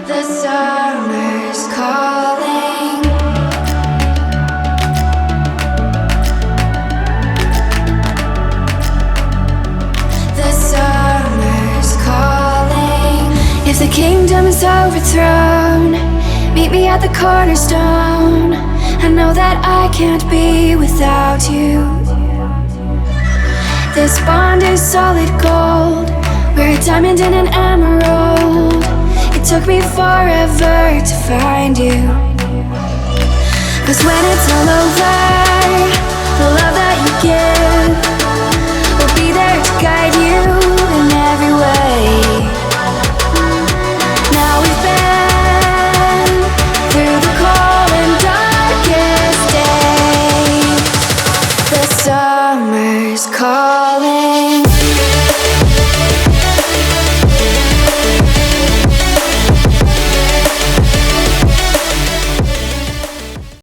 The summer's calling. The summer's calling. If the kingdom is overthrown, meet me at the cornerstone. I know that I can't be without you. This bond is solid gold. We're a diamond and an emerald. It took me forever to find you. 'Cause when it's all over, the love that you give will be there to guide you in every way. Now we've been through the cold and darkest days. The summer's cold.